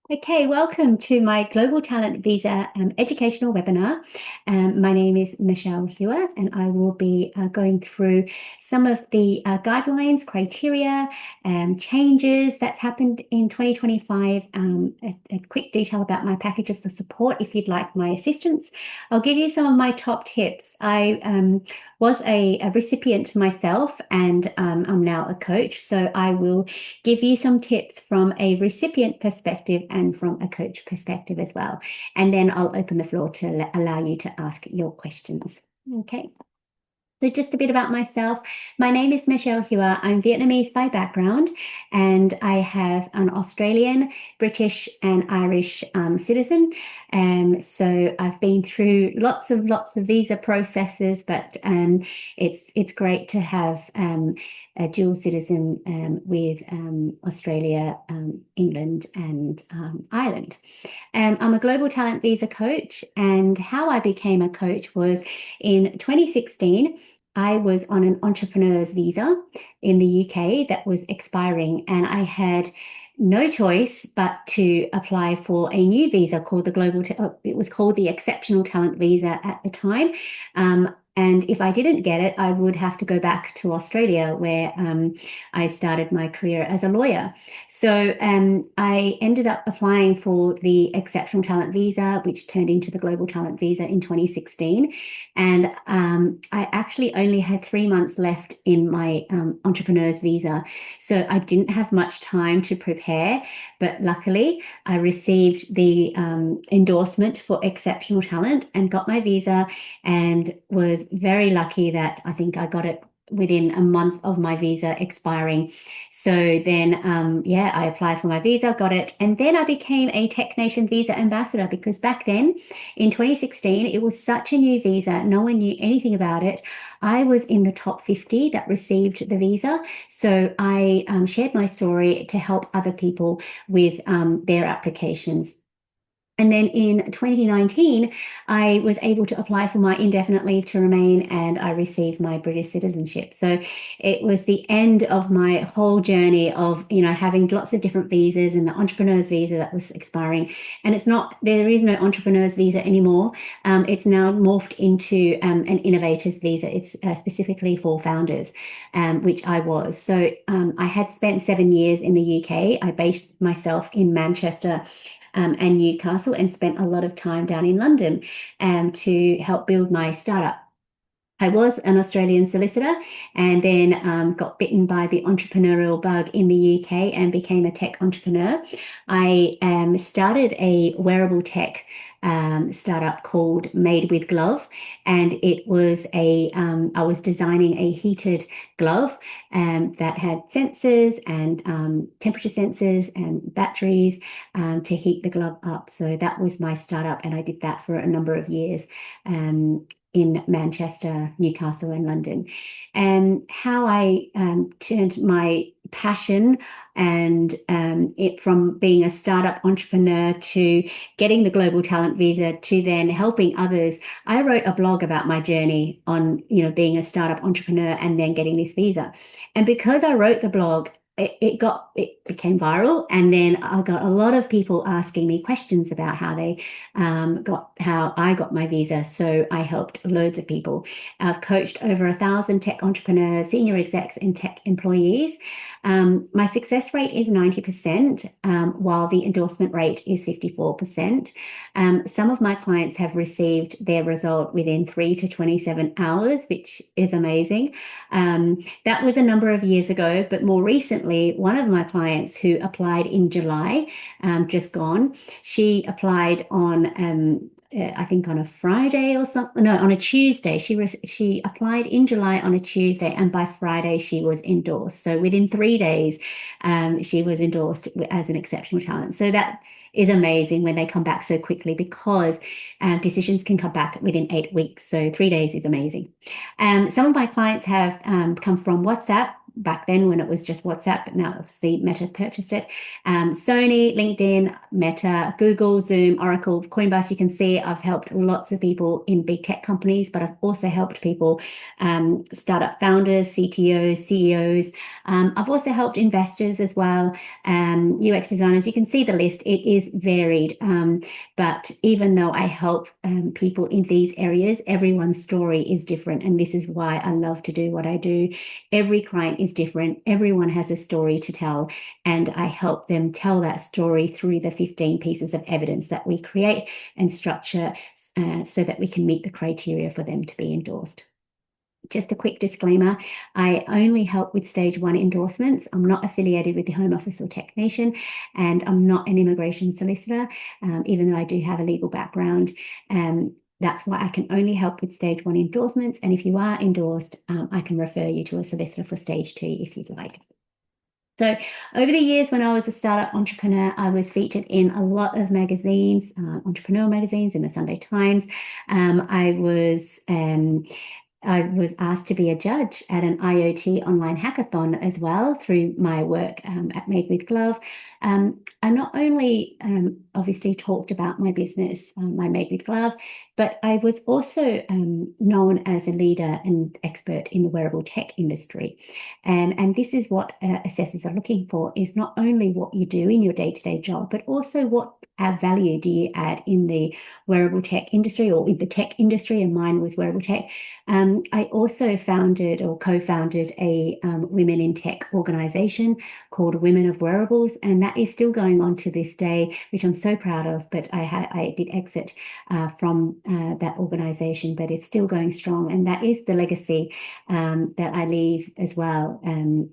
Okay, welcome to my Global Talent Visa educational webinar. My name is Michelle Hewer, and I will be going through some of the guidelines, criteria, changes that's happened in 2025, a quick detail about my packages of support if you'd like my assistance. I'll give you some of my top tips. I was a recipient myself, and I'm now a coach, so I will give you some tips from a recipient perspective and from a coach perspective as well. And then I'll open the floor to allow you to ask your questions. Okay. So just a bit about myself. My name is Michelle Hewer. I'm Vietnamese by background, and I have an Australian, British, and Irish citizen. So I've been through lots of visa processes, but it's great to have a dual citizen with Australia, England, and Ireland. I'm a global talent visa coach, and how I became a coach was in 2016. I was on an entrepreneur's visa in the UK that was expiring, and I had no choice but to apply for a new visa called it was called the Exceptional Talent Visa at the time. And if I didn't get it, I would have to go back to Australia, where I started my career as a lawyer. So I ended up applying for the Exceptional Talent Visa, which turned into the Global Talent Visa in 2016. And I actually only had 3 months left in my entrepreneur's visa. So I didn't have much time to prepare, but luckily I received the endorsement for exceptional talent and got my visa, and was very lucky that I think I got it within a month of my visa expiring. So then, I applied for my visa, got it, and then I became a Tech Nation visa ambassador, because back then in 2016, it was such a new visa. No one knew anything about it. I was in the top 50 that received the visa. So I shared my story to help other people with their applications. And then in 2019, I was able to apply for my indefinite leave to remain, and I received my British citizenship. So it was the end of my whole journey of, having lots of different visas, and the entrepreneur's visa that was expiring. And there is no entrepreneur's visa anymore. It's now morphed into an innovator's visa. It's specifically for founders, which I was. So I had spent 7 years in the UK. I based myself in Manchester and Newcastle, and spent a lot of time down in London to help build my startup. I was an Australian solicitor, and then got bitten by the entrepreneurial bug in the UK and became a tech entrepreneur. I started a wearable tech startup called Made with Glove, and I was designing a heated glove that had sensors and temperature sensors and batteries to heat the glove up. So that was my startup, and I did that for a number of years. In Manchester, Newcastle, and London. And how I turned my passion and it from being a startup entrepreneur to getting the global talent visa to then helping others. I wrote a blog about my journey on, being a startup entrepreneur and then getting this visa. And because I wrote the blog, it became viral, and then I got a lot of people asking me questions about how I got my visa. So I helped loads of people. I've coached over 1,000 tech entrepreneurs, senior execs, and tech employees. My success rate is 90%, while the endorsement rate is 54%. Some of my clients have received their result within 3 to 27 hours, which is amazing. That was a number of years ago, but more recently, one of my clients who applied in July, just gone, she applied on I think on a Friday or something. No, on a Tuesday. She applied in July on a Tuesday, and by Friday she was endorsed. So within 3 days, she was endorsed as an exceptional talent. So that is amazing when they come back so quickly, because decisions can come back within 8 weeks. So 3 days is amazing. Some of my clients have come from WhatsApp. back then when it was just WhatsApp, but now obviously Meta's purchased it. Sony, LinkedIn, Meta, Google, Zoom, Oracle, Coinbase. You can see I've helped lots of people in big tech companies, but I've also helped people, startup founders, CTOs, CEOs. I've also helped investors as well, UX designers. You can see the list. It is varied. But even though I help people in these areas, everyone's story is different. And this is why I love to do what I do. Every client is different. Everyone has a story to tell. And I help them tell that story through the 15 pieces of evidence that we create and structure so that we can meet the criteria for them to be endorsed. Just a quick disclaimer, I only help with stage 1 endorsements. I'm not affiliated with the Home Office or Tech Nation, and I'm not an immigration solicitor, even though I do have a legal background. That's why I can only help with stage 1 endorsements. And if you are endorsed, I can refer you to a solicitor for stage 2 if you'd like. So over the years, when I was a startup entrepreneur, I was featured in a lot of magazines, entrepreneur magazines, in the Sunday Times. I was asked to be a judge at an IoT online hackathon as well through my work at Made with Glove. I not only obviously talked about my business, my Made with Glove, but I was also known as a leader and expert in the wearable tech industry. And this is what assessors are looking for, is not only what you do in your day-to-day job, but also what value do you add in the wearable tech industry or in the tech industry, and mine was wearable tech. I also founded or co-founded a women in tech organization called Women of Wearables, and that is still going on to this day, which I'm so proud of. But I did exit from that organization, but it's still going strong, and that is the legacy that I leave as well,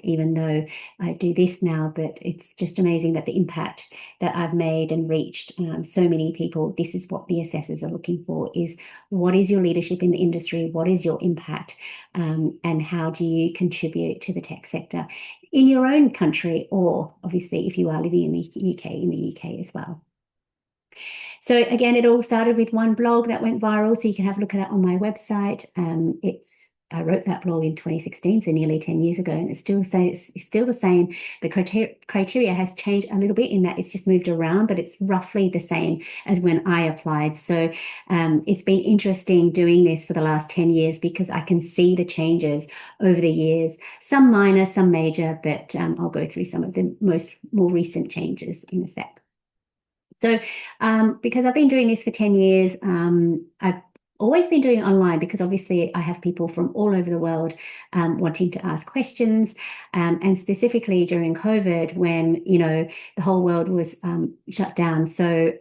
even though I do this now. But it's just amazing that the impact that I've made and reached so many people. This is what the assessors are looking for, is what is your leadership in the industry, what is your impact, and how do you contribute to the tech sector in your own country, or obviously if you are living in the UK as well. So again, it all started with one blog that went viral, so you can have a look at it on my website. I wrote that blog in 2016, so nearly 10 years ago, and it's still the same. The criteria has changed a little bit in that it's just moved around, but it's roughly the same as when I applied. So it's been interesting doing this for the last 10 years because I can see the changes over the years, some minor, some major, but I'll go through some of the more recent changes in a sec. So because I've been doing this for 10 years, I've always been doing it online because obviously I have people from all over the world wanting to ask questions, and specifically during COVID when, the whole world was shut down. So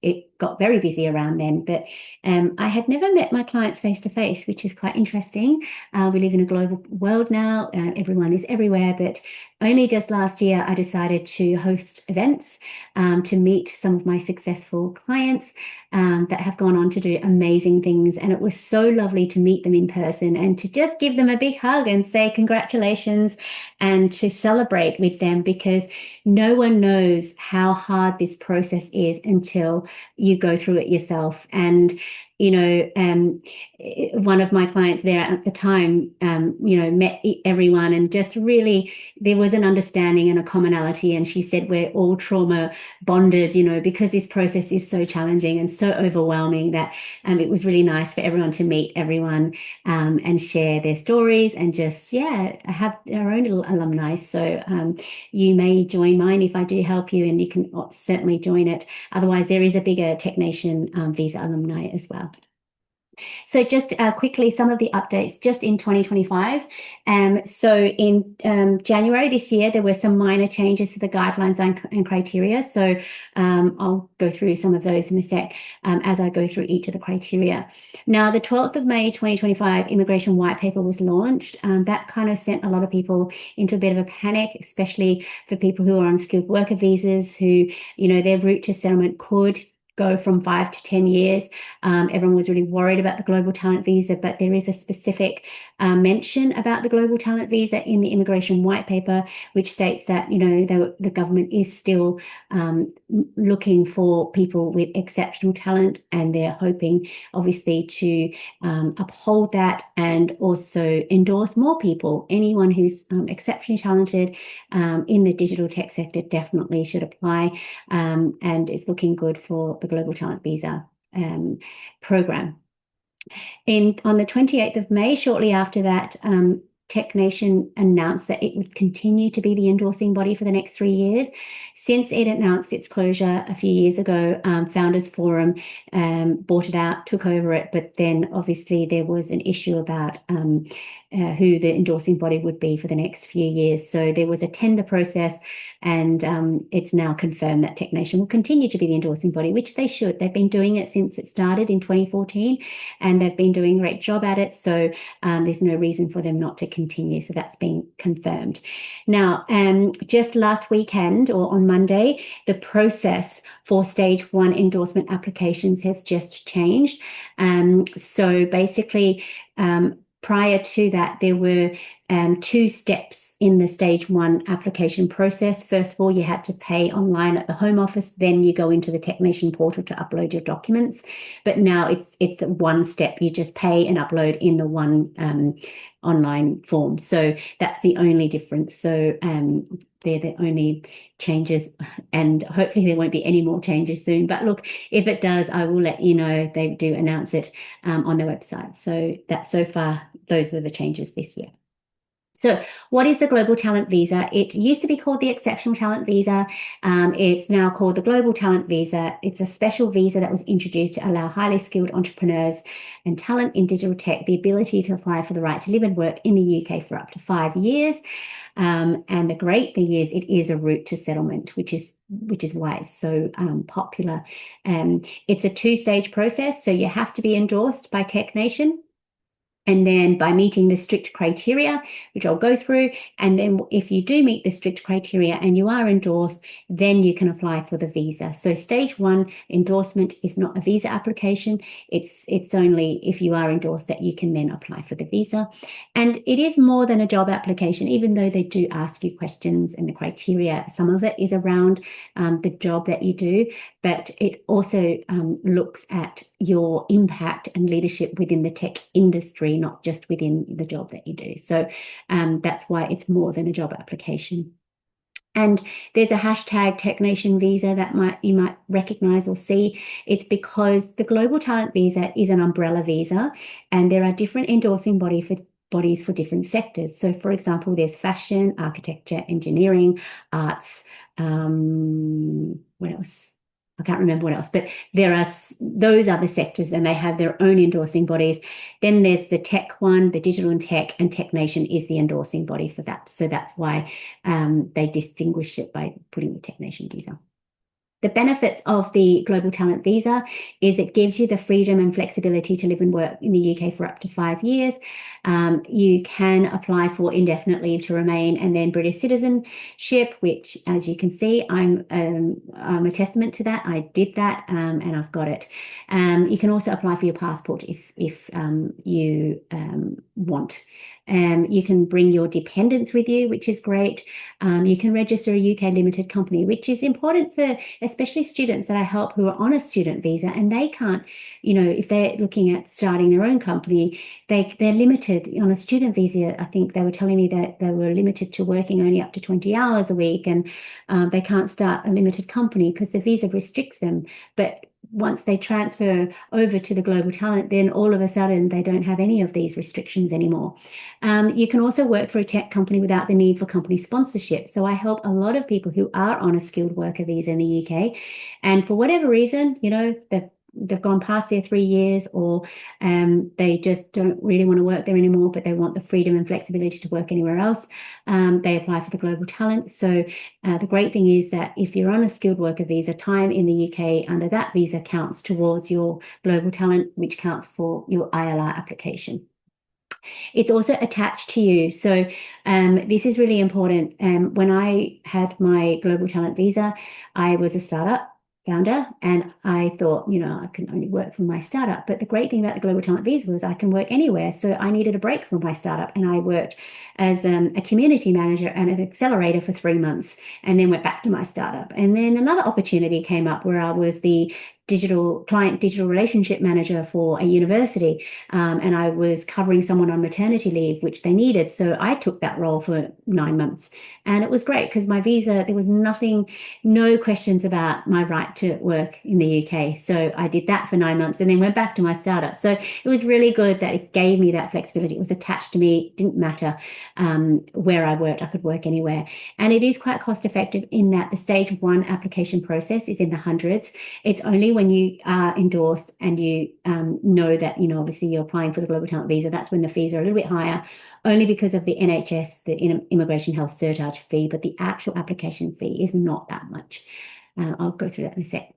it got very busy around then, but I had never met my clients face to face, which is quite interesting. We live in a global world now. Everyone is everywhere, but only just last year I decided to host events to meet some of my successful clients that have gone on to do amazing things. And it was so lovely to meet them in person and to just give them a big hug and say congratulations and to celebrate with them, because no one knows how hard this process is until you go through it yourself. And one of my clients there at the time, met everyone, and just really there was an understanding and a commonality. And she said we're all trauma bonded, because this process is so challenging and so overwhelming that it was really nice for everyone to meet everyone and share their stories and just, have our own little alumni. So you may join mine if I do help you, and you can certainly join it. Otherwise, there is a bigger Tech Nation Visa alumni as well. So just quickly, some of the updates just in 2025. So in January this year, there were some minor changes to the guidelines and criteria. So I'll go through some of those in a sec as I go through each of the criteria. Now, the 12th of May, 2025, Immigration White Paper was launched. That kind of sent a lot of people into a bit of a panic, especially for people who are on skilled worker visas who, their route to settlement could go from 5 to 10 years. Everyone was really worried about the global talent visa, but there is a specific mention about the global talent visa in the immigration white paper, which states that, the government is still looking for people with exceptional talent, and they're hoping, obviously, to uphold that and also endorse more people. Anyone who's exceptionally talented in the digital tech sector definitely should apply, and it's looking good for the Global Talent Visa program. On the 28th of May, shortly after that, Tech Nation announced that it would continue to be the endorsing body for the next 3 years. Since it announced its closure a few years ago, Founders Forum bought it out, took over it, but then obviously there was an issue about who the endorsing body would be for the next few years. So there was a tender process, and it's now confirmed that Tech Nation will continue to be the endorsing body, which they should. They've been doing it since it started in 2014, and they've been doing a great job at it. So there's no reason for them not to continue. So that's been confirmed. Now, just last weekend or on Monday, the process for stage 1 endorsement applications has just changed. So basically, prior to that, there were 2 steps in the stage 1 application process. First of all, you had to pay online at the Home Office, then you go into the Tech Nation portal to upload your documents. But now it's one step. You just pay and upload in the one online form. So that's the only difference. So they're the only changes, and hopefully there won't be any more changes soon. But look, if it does, I will let you know. They do announce it on their website. So far, those are the changes this year. So what is the Global Talent Visa? It used to be called the Exceptional Talent Visa. It's now called the Global Talent Visa. It's a special visa that was introduced to allow highly skilled entrepreneurs and talent in digital tech the ability to apply for the right to live and work in the UK for up to 5 years. And the great thing is it is a route to settlement, which is why it's so popular. It's a 2-stage process, so you have to be endorsed by Tech Nation. And then by meeting the strict criteria, which I'll go through, and then if you do meet the strict criteria and you are endorsed, then you can apply for the visa. So stage 1 endorsement is not a visa application. It's only if you are endorsed that you can then apply for the visa. And it is more than a job application, even though they do ask you questions and the criteria. Some of it is around the job that you do, but it also looks at your impact and leadership within the tech industry, not just within the job that you do. So that's why it's more than a job application. And there's a hashtag Tech Nation Visa that you might recognize or see. It's because the Global Talent Visa is an umbrella visa, and there are different endorsing bodies for different sectors. So, for example, there's fashion, architecture, engineering, arts. What else? I can't remember what else, but there are those other sectors, and they have their own endorsing bodies. Then there's the tech one, the digital and Tech Nation is the endorsing body for that. So that's why they distinguish it by putting the Tech Nation visa. The benefits of the Global Talent Visa is it gives you the freedom and flexibility to live and work in the UK for up to 5 years. You can apply for indefinite leave to remain and then British citizenship, which, as you can see, I'm a testament to that. I did that and I've got it. You can also apply for your passport if you want. You can bring your dependents with you, which is great. You can register a UK limited company, which is important for especially students that I help who are on a student visa, and they can't, if they're looking at starting their own company, they're limited on a student visa. I think they were telling me that they were limited to working only up to 20 hours a week, and they can't start a limited company because the visa restricts them. But once they transfer over to the Global Talent, then all of a sudden they don't have any of these restrictions anymore. You can also work for a tech company without the need for company sponsorship. So I help a lot of people who are on a skilled worker visa in the UK, and for whatever reason, they've gone past their 3 years, or they just don't really want to work there anymore, but they want the freedom and flexibility to work anywhere else. They apply for the Global Talent. So the great thing is that if you're on a skilled worker visa, time in the UK under that visa counts towards your Global Talent, which counts for your ILR application. It's also attached to you. So this is really important. When I had my Global Talent Visa, I was a startup founder, and I thought, I can only work for my startup. But the great thing about the Global Talent Visa was I can work anywhere. So I needed a break from my startup, and I worked as a community manager and an accelerator for 3 months, and then went back to my startup. And then another opportunity came up where I was the digital relationship manager for a university, and I was covering someone on maternity leave, which they needed. So I took that role for 9 months, and it was great because my visa, there was no questions about my right to work in the UK. So I did that for 9 months and then went back to my startup. So it was really good that it gave me that flexibility. It was attached to me. It didn't matter where I worked. I could work anywhere. And it is quite cost effective in that the stage 1 application process is in the hundreds. It's only when you are endorsed and you know that, obviously you're applying for the Global Talent Visa, that's when the fees are a little bit higher, only because of the NHS, the Immigration Health Surcharge fee, but the actual application fee is not that much. I'll go through that in a sec.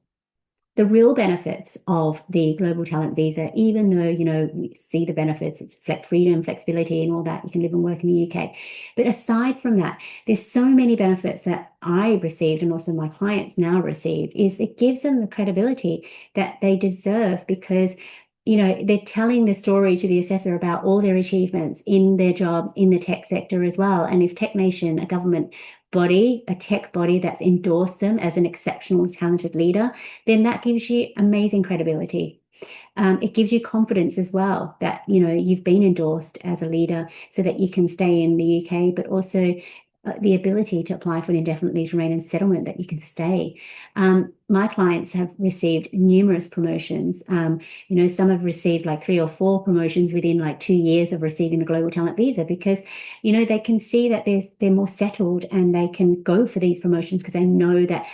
The real benefits of the Global Talent Visa, even though, we see the benefits, it's freedom, flexibility and all that, you can live and work in the UK. But aside from that, there's so many benefits that I received and also my clients now receive, is it gives them the credibility that they deserve, because they're telling the story to the assessor about all their achievements in their jobs in the tech sector as well. And if Tech Nation, a government body, a tech body that's endorsed them as an exceptional, talented leader, then that gives you amazing credibility. It gives you confidence as well that, you've been endorsed as a leader so that you can stay in the UK, but also the ability to apply for an indefinite leave to remain and settlement, that you can stay. My clients have received numerous promotions. Some have received like 3 or 4 promotions within like 2 years of receiving the Global Talent Visa, because, they can see that they're more settled and they can go for these promotions because they know that,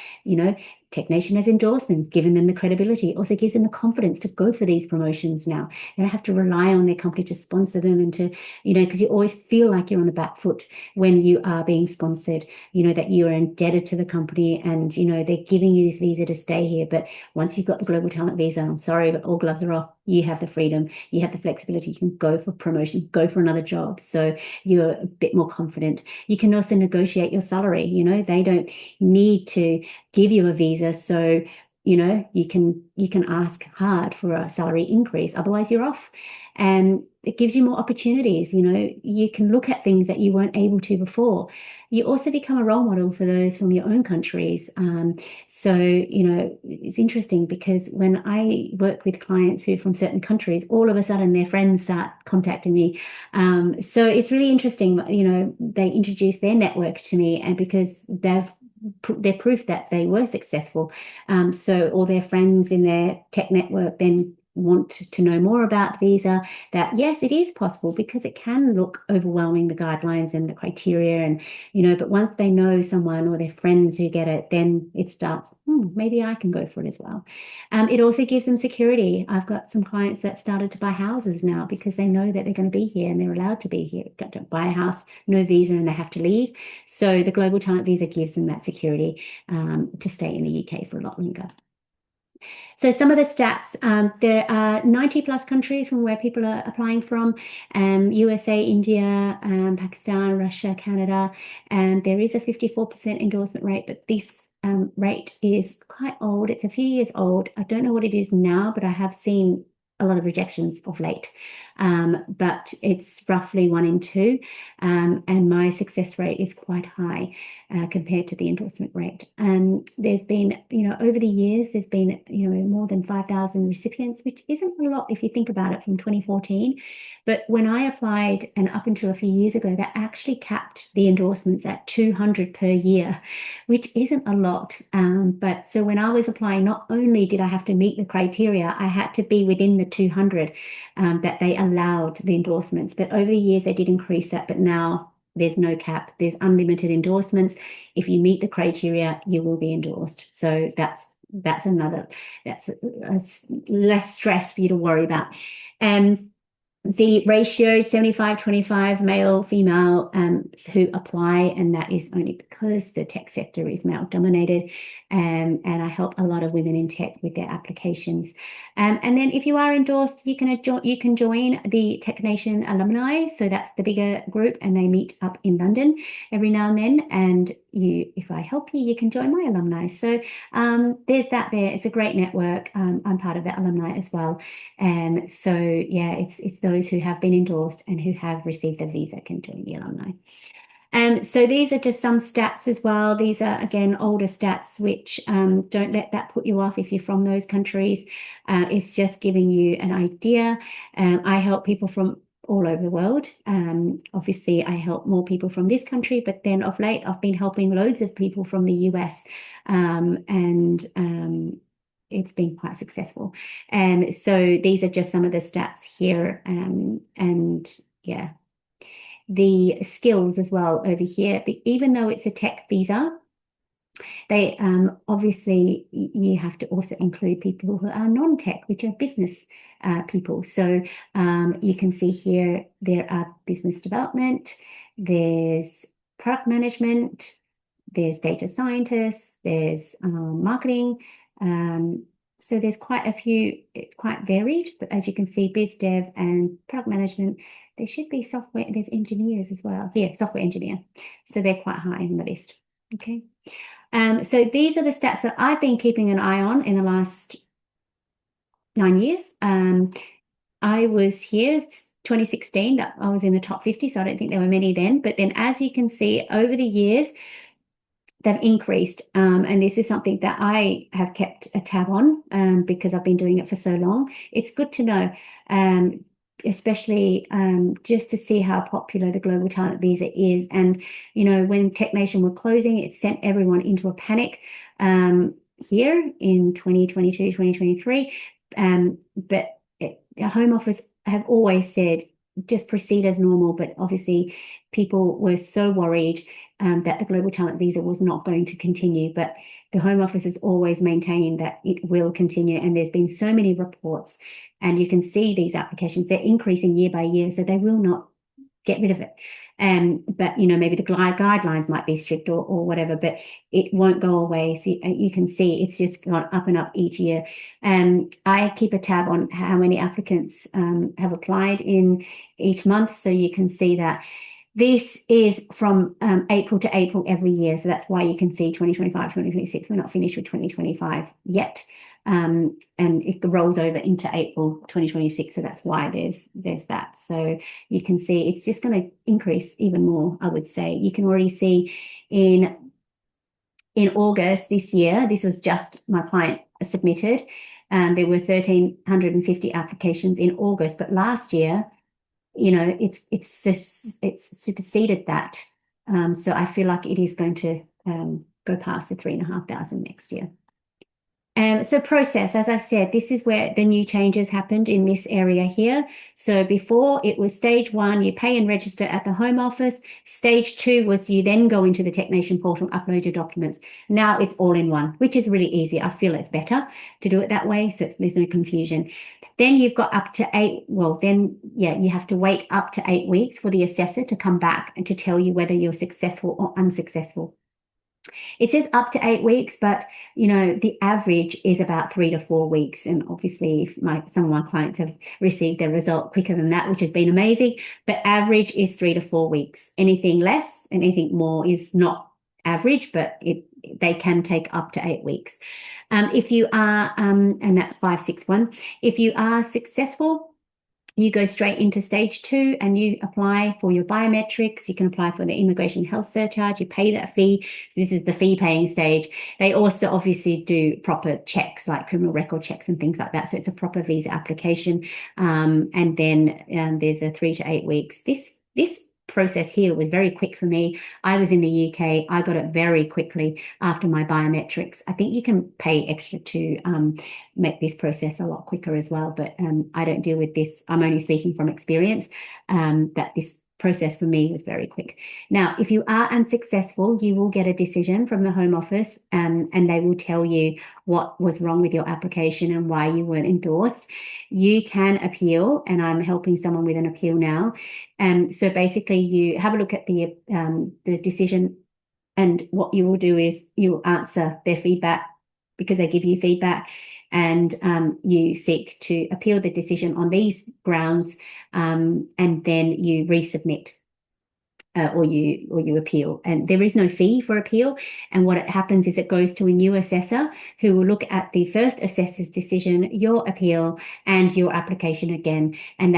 Tech Nation has endorsed them, given them the credibility. It also gives them the confidence to go for these promotions now. They don't have to rely on their company to sponsor them and to, because you always feel like you're on the back foot when you are being sponsored, that you are indebted to the company and, they're giving you this visa to stay here. But once you've got the Global Talent Visa, I'm sorry, but all gloves are off. You have the freedom, you have the flexibility, you can go for promotion, go for another job. So you're a bit more confident. You can also negotiate your salary. They don't need to give you a visa, so you can ask hard for a salary increase, otherwise you're off. And it gives you more opportunities. You can look at things that you weren't able to before. You also become a role model for those from your own countries. So it's interesting because when I work with clients who are from certain countries, all of a sudden their friends start contacting me. So it's really interesting. They introduce their network to me, and because they're proof that they were successful. So all their friends in their tech network then want to know more about the visa, that yes, it is possible, because it can look overwhelming, the guidelines and the criteria, and but once they know someone or their friends who get it, then it starts, maybe I can go for it as well. It also gives them security. I've got some clients that started to buy houses now because they know that they're going to be here and they're allowed to be here. Got to buy a house, no visa, and they have to leave. So the Global Talent Visa gives them that security to stay in the UK for a lot longer. So some of the stats, there are 90 plus countries from where people are applying from, USA, India, Pakistan, Russia, Canada, and there is a 54% endorsement rate, but this rate is quite old. It's a few years old. I don't know what it is now, but I have seen a lot of rejections of late. But it's roughly 1 in 2, and my success rate is quite high compared to the endorsement rate. There's been, over the years, there's been, more than 5,000 recipients, which isn't a lot if you think about it, from 2014. But when I applied, and up until a few years ago, that actually capped the endorsements at 200 per year, which isn't a lot. But so when I was applying, not only did I have to meet the criteria, I had to be within the 200 that they allowed the endorsements. But over the years, they did increase that. But now there's no cap. There's unlimited endorsements. If you meet the criteria, you will be endorsed. So that's less stress for you to worry about. The ratio 75-25 male, female who apply, and that is only because the tech sector is male dominated. And I help a lot of women in tech with their applications. And then if you are endorsed, you can join the Tech Nation alumni. So that's the bigger group, and they meet up in London every now and then. And if I help you, you can join my alumni. So there's that there. It's a great network. I'm part of that alumni as well. So yeah, it's those who have been endorsed and who have received the visa can join the alumni. So these are just some stats as well. These are, again, older stats, which don't let that put you off if you're from those countries. It's just giving you an idea. I help people from all over the world. Obviously, I help more people from this country, but then of late, I've been helping loads of people from the US. It's been quite successful. So these are just some of the stats here. And yeah, the skills as well over here. But even though it's a tech visa, they obviously you have to also include people who are non-tech, which are business people. So you can see here there are business development, there's product management, there's data scientists, there's marketing. So there's quite a few, it's quite varied, but as you can see, biz dev and product management, there should be software, there's engineers as well. Yeah, software engineer. So they're quite high in the list. Okay. So these are the stats that I've been keeping an eye on in the last 9 years. I was here 2016, that I was in the top 50, so I don't think there were many then. But then as you can see, over the years, they've increased. And this is something that I have kept a tab on because I've been doing it for so long. It's good to know, especially just to see how popular the Global Talent Visa is. And, you know, when Tech Nation were closing, it sent everyone into a panic here in 2022, 2023. But the Home Office have always said, just proceed as normal. But obviously, people were so worried that the Global Talent Visa was not going to continue. But the Home Office has always maintained that it will continue. And there's been so many reports, and you can see these applications, they're increasing year by year. So they will not get rid of it. But, you know, maybe the guidelines might be strict or whatever, but it won't go away. So you can see it's just gone up and up each year. I keep a tab on how many applicants have applied in each month. So you can see that this is from April to April every year. So that's why you can see 2025, 2026. We're not finished with 2025 yet. And it rolls over into April 2026. So that's why there's that. So you can see it's just going to increase even more, I would say. You can already see in August this year, this was just my client submitted. There were 1,350 applications in August, but last year, you know, it's superseded that. So I feel like it is going to go past the 3,500 next year. So process, as I said, this is where the new changes happened in this area here. So before it was stage 1, you pay and register at the Home Office. Stage 2 was you then go into the Tech Nation portal, upload your documents. Now it's all in one, which is really easy. I feel it's better to do it that way, so there's no confusion. Then you've got up to 8, well, then, yeah, you have to wait up to 8 weeks for the assessor to come back and to tell you whether you're successful or unsuccessful. It says up to 8 weeks, but you know, the average is about 3 to 4 weeks. And obviously, if some of my clients have received their result quicker than that, which has been amazing, but average is 3 to 4 weeks. Anything less, anything more is not average, but they can take up to 8 weeks. If you are, and that's 561, if you are successful, you go straight into stage 2 and you apply for your biometrics. You can apply for the immigration health surcharge. You pay that fee. This is the fee paying stage. They also obviously do proper checks like criminal record checks and things like that. So it's a proper visa application. And then there's a 3 to 8 weeks. This process here was very quick for me. I was in the UK. I got it very quickly after my biometrics. I think you can pay extra to make this process a lot quicker as well, but I don't deal with this. I'm only speaking from experience that this process for me was very quick. Now, if you are unsuccessful, you will get a decision from the Home Office and they will tell you what was wrong with your application and why you weren't endorsed. You can appeal, and I'm helping someone with an appeal now. So basically, you have a look at the decision, and what you will do is you will answer their feedback because they give you feedback, and you seek to appeal the decision on these grounds, and then you resubmit. or you appeal, and there is no fee for appeal. And what it happens is it goes to a new assessor who will look at the first assessor's decision, your appeal, and your application again. And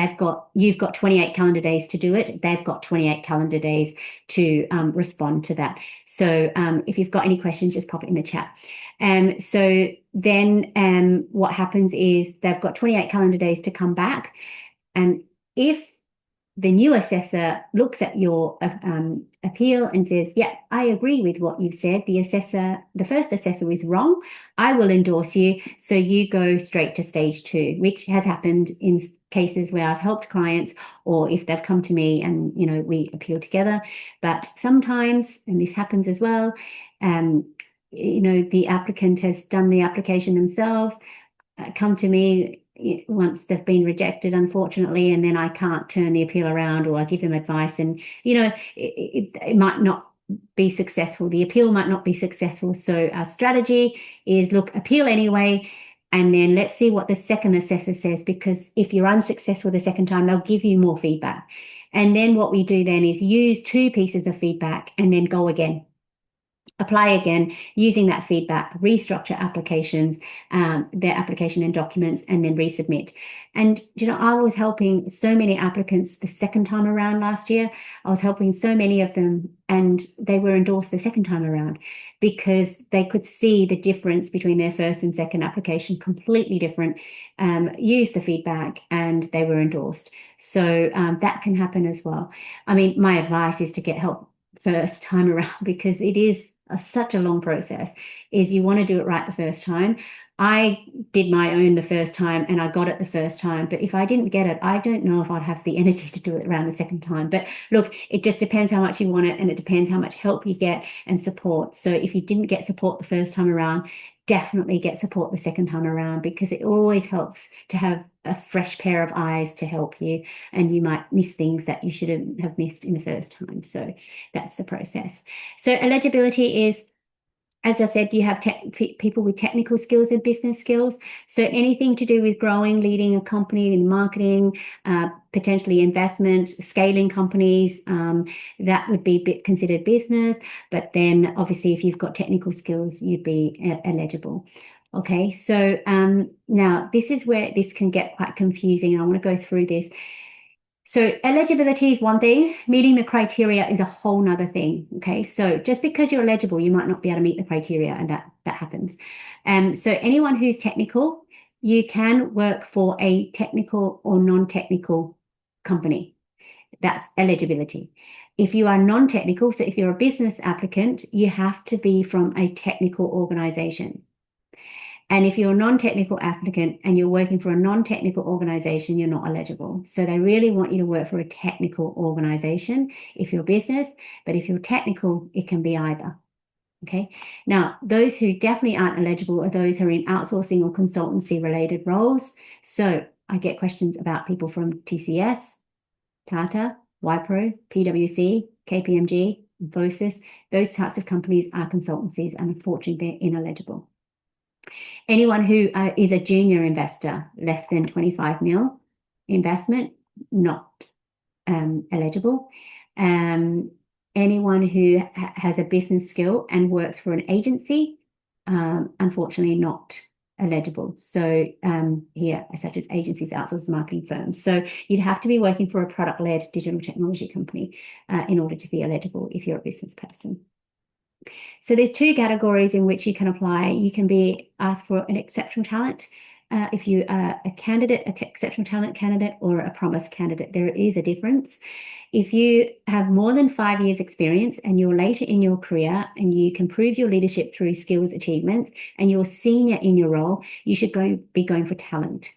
you've got 28 calendar days to do it. They've got 28 calendar days to respond to that. So if you've got any questions, just pop it in the chat. So then what happens is they've got 28 calendar days to come back. And if the new assessor looks at your appeal and says, yeah, I agree with what you've said. The first assessor is wrong. I will endorse you. So you go straight to stage 2, which has happened in cases where I've helped clients, or if they've come to me and, we appeal together. But sometimes, and this happens as well, the applicant has done the application themselves, come to me once they've been rejected, unfortunately, and then I can't turn the appeal around, or I give them advice, and it might not be successful. The appeal might not be successful. So our strategy is, look, appeal anyway, and then let's see what the second assessor says, because if you're unsuccessful the second time, they'll give you more feedback. And then what we do then is use 2 pieces of feedback and then go again. Apply again using that feedback, restructure applications, their application and documents, and then resubmit. And, I was helping so many applicants the second time around last year. I was helping so many of them, and they were endorsed the second time around because they could see the difference between their first and second application, completely different, used the feedback, and they were endorsed. So that can happen as well. I mean, my advice is to get help first time around, because it is such a long process. Is you want to do it right the first time. I did my own the first time and I got it the first time, but if I didn't get it, I don't know if I'd have the energy to do it around the second time. But look, it just depends how much you want it, and it depends how much help you get and support. So if you didn't get support the first time around, definitely get support the second time around, because it always helps to have a fresh pair of eyes to help you, and you might miss things that you shouldn't have missed in the first time. So that's the process. So eligibility is, as I said, you have people with technical skills and business skills. So anything to do with growing, leading a company in marketing, potentially investment, scaling companies, that would be considered business. But then obviously if you've got technical skills, you'd be eligible. Okay, so now this is where this can get quite confusing. I want to go through this. So eligibility is one thing, meeting the criteria is a whole nother thing. Okay, so just because you're eligible, you might not be able to meet the criteria, and that happens. So anyone who's technical, you can work for a technical or non-technical company. That's eligibility. If you are non-technical, so if you're a business applicant, you have to be from a technical organization. And if you're a non-technical applicant and you're working for a non-technical organization, you're not eligible. So they really want you to work for a technical organization if you're business, but if you're technical, it can be either. Okay. Now, those who definitely aren't eligible are those who are in outsourcing or consultancy related roles. So I get questions about people from TCS, Tata, Wipro, PwC, KPMG, Infosys. Those types of companies are consultancies, and unfortunately, they're ineligible. Anyone who is a junior investor, less than 25 mil investment, not eligible. Anyone who has a business skill and works for an agency, unfortunately not eligible. So here, such as agencies, outsourced marketing firms. So you'd have to be working for a product-led digital technology company in order to be eligible if you're a business person. So there's 2 categories in which you can apply. You can be asked for an exceptional talent. If you are a candidate, an exceptional talent candidate, or a promise candidate, there is a difference. If you have more than 5 years experience and you're later in your career and you can prove your leadership through skills achievements and you're senior in your role, you should be going for talent.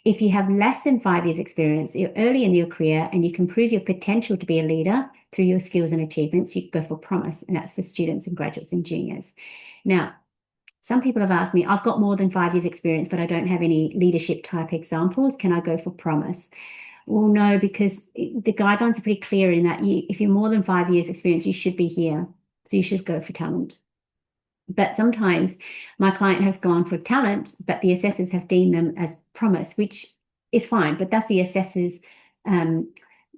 If you have less than 5 years experience, you're early in your career and you can prove your potential to be a leader through your skills and achievements, you go for promise, and that's for students and graduates and juniors. Now, some people have asked me, I've got more than 5 years experience, but I don't have any leadership type examples. Can I go for promise? Well, no, because the guidelines are pretty clear in that if you're more than 5 years experience, you should be here. So you should go for talent. But sometimes my client has gone for talent, but the assessors have deemed them as promise, which is fine, but that's the assessor's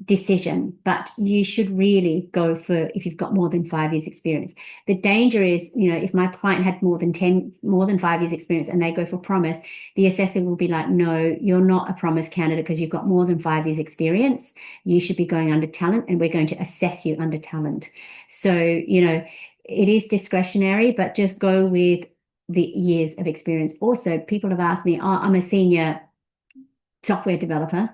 decision, but you should really go for if you've got more than 5 years experience. The danger is, if my client had more than 5 years experience and they go for promise, the assessor will be like, no, you're not a promise candidate because you've got more than 5 years experience. You should be going under talent, and we're going to assess you under talent. So, it is discretionary, but just go with the years of experience. Also, people have asked me, I'm a senior software developer,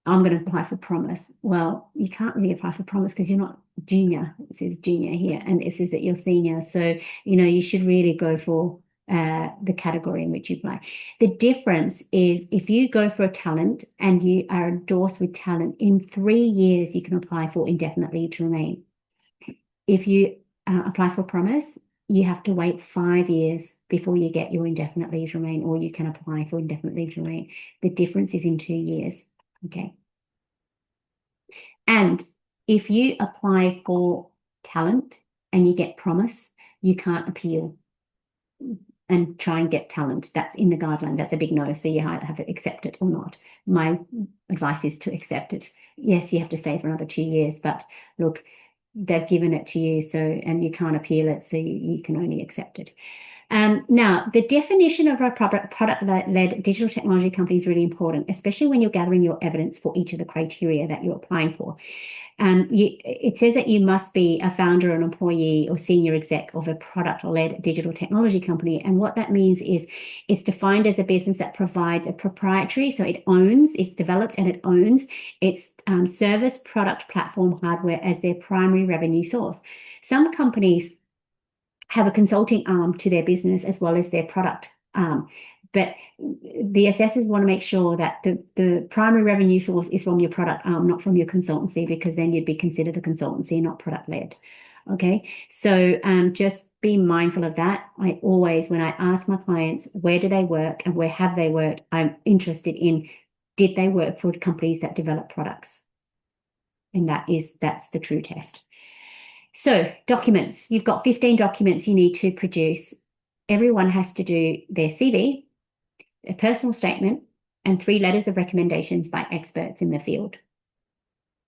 I'm going to apply for promise. Well, you can't really apply for promise because you're not junior. It says junior here, and it says that you're senior. So, you should really go for the category in which you apply. The difference is if you go for a talent and you are endorsed with talent, in 3 years, you can apply for indefinite leave to remain. If you apply for promise, you have to wait 5 years before you get your indefinite leave to remain, or you can apply for indefinite leave to remain. The difference is in 2 years. Okay. And if you apply for talent and you get promise, you can't appeal and try and get talent. That's in the guideline. That's a big no. So you either have to accept it or not. My advice is to accept it. Yes, you have to stay for another 2 years, but look, they've given it to you, and you can't appeal it, so you can only accept it. Now, the definition of a product-led digital technology company is really important, especially when you're gathering your evidence for each of the criteria that you're applying for. It says that you must be a founder, an employee, or senior exec of a product-led digital technology company. And what that means is it's defined as a business that provides a proprietary, so it's developed and it owns its service, product, platform, hardware as their primary revenue source. Some companies have a consulting arm to their business as well as their product arm. But the assessors want to make sure that the primary revenue source is from your product arm, not from your consultancy, because then you'd be considered a consultancy, not product-led. Okay, so just be mindful of that. I always, when I ask my clients, where do they work and where have they worked, I'm interested in, did they work for companies that develop products? And that's the true test. So documents, you've got 15 documents you need to produce. Everyone has to do their CV, a personal statement, and 3 letters of recommendations by experts in the field.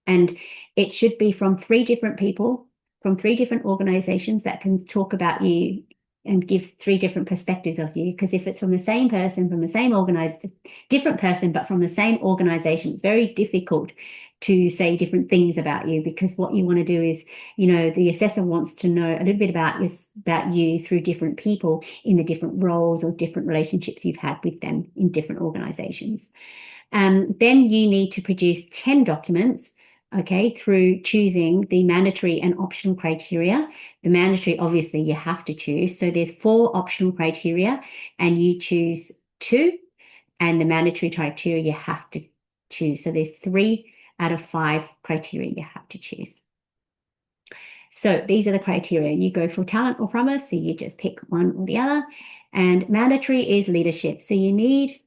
And it should be from 3 different people, from 3 different organizations that can talk about you and give 3 different perspectives of you. Because if it's from the same person, from the same different person, but from the same organization, it's very difficult to say different things about you, because what you want to do is, the assessor wants to know a little bit about you through different people in the different roles or different relationships you've had with them in different organizations. Then you need to produce 10 documents, okay, through choosing the mandatory and optional criteria. The mandatory, obviously, you have to choose. So there's 4 optional criteria and you choose 2, and the mandatory criteria you have to choose. So there's 3 out of 5 criteria you have to choose. So these are the criteria. You go for talent or promise, so you just pick one or the other. And mandatory is leadership. So you need,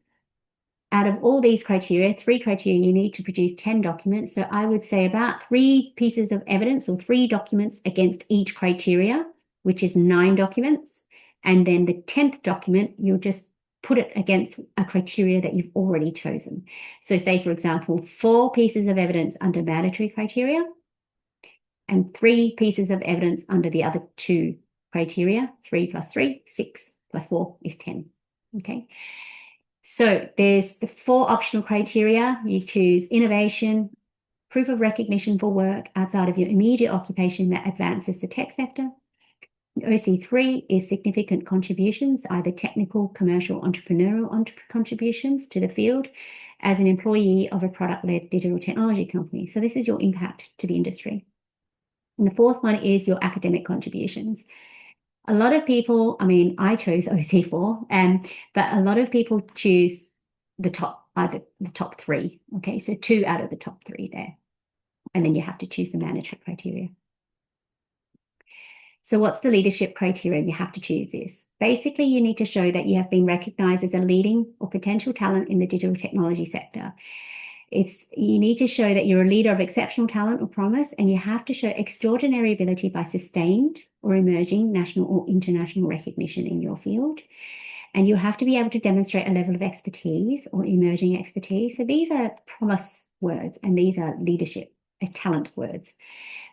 out of all these criteria, 3 criteria, you need to produce 10 documents. So I would say about 3 pieces of evidence or 3 documents against each criteria, which is 9 documents. And then the 10th document, you'll just put it against a criteria that you've already chosen. So say, for example, 4 pieces of evidence under mandatory criteria and 3 pieces of evidence under the other 2 criteria. 3 plus 3, 6 plus 4 is 10. Okay. So there's the 4 optional criteria. You choose innovation, proof of recognition for work outside of your immediate occupation that advances the tech sector. OC3 is significant contributions, either technical, commercial, entrepreneurial contributions to the field as an employee of a product-led digital technology company. So this is your impact to the industry. And the 4th one is your academic contributions. A lot of people, I chose OC4, but a lot of people choose either the top 3. Okay, so 2 out of the top 3 there. And then you have to choose the mandatory criteria. So what's the leadership criteria? You have to choose this. Basically, you need to show that you have been recognized as a leading or potential talent in the digital technology sector. You need to show that you're a leader of exceptional talent or promise, and you have to show extraordinary ability by sustained or emerging national or international recognition in your field. And you have to be able to demonstrate a level of expertise or emerging expertise. So these are promise words, and these are leadership, talent words,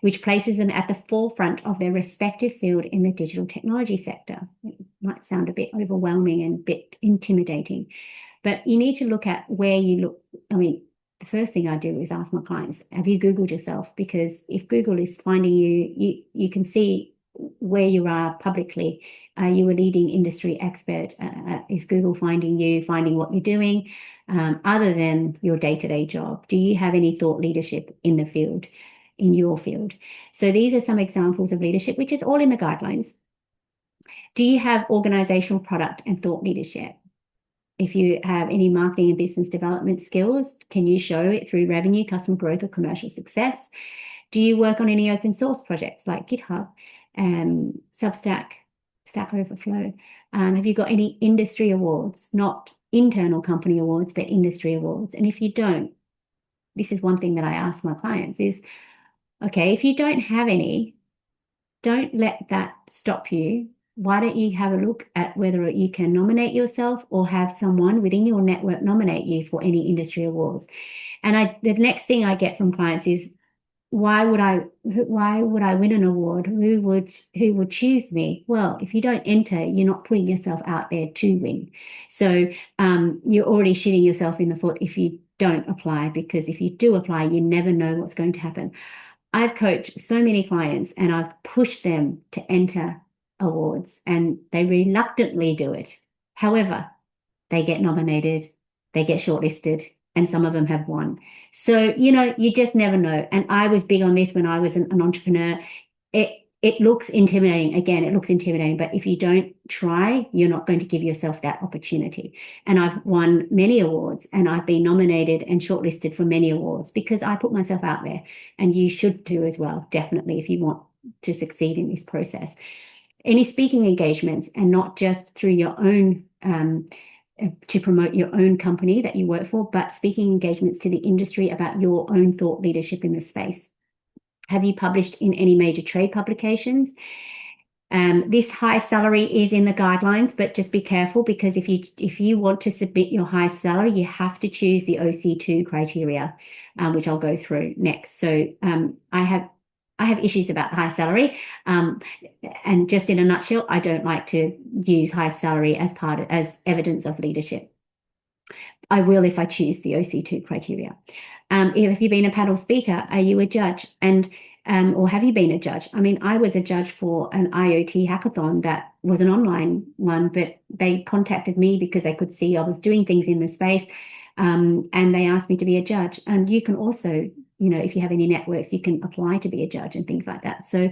which places them at the forefront of their respective field in the digital technology sector. It might sound a bit overwhelming and a bit intimidating, but you need to look at where you look. I mean, the first thing I do is ask my clients, have you Googled yourself? Because if Google is finding you, you can see where you are publicly. Are you a leading industry expert? Is Google finding you, finding what you're doing, other than your day-to-day job? Do you have any thought leadership in the field, in your field? So these are some examples of leadership, which is all in the guidelines. Do you have organizational product and thought leadership? If you have any marketing and business development skills, can you show it through revenue, customer growth, or commercial success? Do you work on any open source projects like GitHub, Substack, Stack Overflow? Have you got any industry awards, not internal company awards, but industry awards? And if you don't, this is one thing that I ask my clients is, okay, if you don't have any, don't let that stop you. Why don't you have a look at whether you can nominate yourself or have someone within your network nominate you for any industry awards? And the next thing I get from clients is, why would I win an award? Who would choose me? Well, if you don't enter, you're not putting yourself out there to win. So you're already shooting yourself in the foot if you don't apply, because if you do apply, you never know what's going to happen. I've coached so many clients and I've pushed them to enter awards and they reluctantly do it. However, they get nominated, they get shortlisted, and some of them have won. So, you just never know. And I was big on this when I was an entrepreneur. It looks intimidating. Again, it looks intimidating, but if you don't try, you're not going to give yourself that opportunity. And I've won many awards and I've been nominated and shortlisted for many awards because I put myself out there, and you should do as well, definitely, if you want to succeed in this process. Any speaking engagements, and not just through your own to promote your own company that you work for, but speaking engagements to the industry about your own thought leadership in the space. Have you published in any major trade publications? This high salary is in the guidelines, but just be careful, because if you want to submit your high salary, you have to choose the OC2 criteria, which I'll go through next. So I have issues about the high salary, and just in a nutshell, I don't like to use high salary as evidence of leadership. I will if I choose the OC2 criteria. If you've been a panel speaker, are you a judge? Or have you been a judge? I mean, I was a judge for an IoT hackathon that was an online one, but they contacted me because they could see I was doing things in the space, and they asked me to be a judge. And you can also, if you have any networks, you can apply to be a judge and things like that. So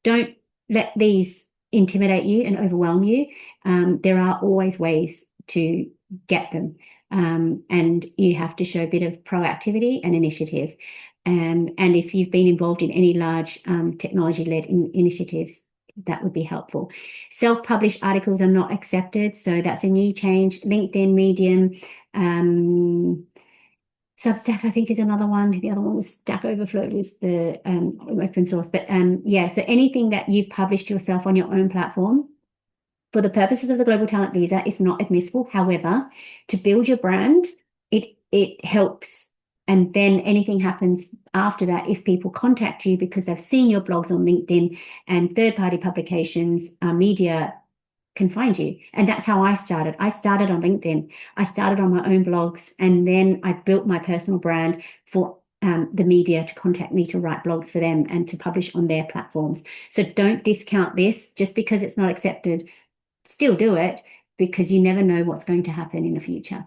don't let these intimidate you and overwhelm you. There are always ways to get them. And you have to show a bit of proactivity and initiative. And if you've been involved in any large technology-led initiatives, that would be helpful. Self-published articles are not accepted, so that's a new change. LinkedIn, Medium, Substack, I think, is another one. The other one was Stack Overflow, was the open source. But yeah, so anything that you've published yourself on your own platform, for the purposes of the Global Talent Visa, it's not admissible. However, to build your brand, it helps. And then anything happens after that, if people contact you because they've seen your blogs on LinkedIn and third-party publications, media can find you. And that's how I started. I started on LinkedIn. I started on my own blogs, and then I built my personal brand for the media to contact me to write blogs for them and to publish on their platforms. So don't discount this just because it's not accepted. Still do it, because you never know what's going to happen in the future.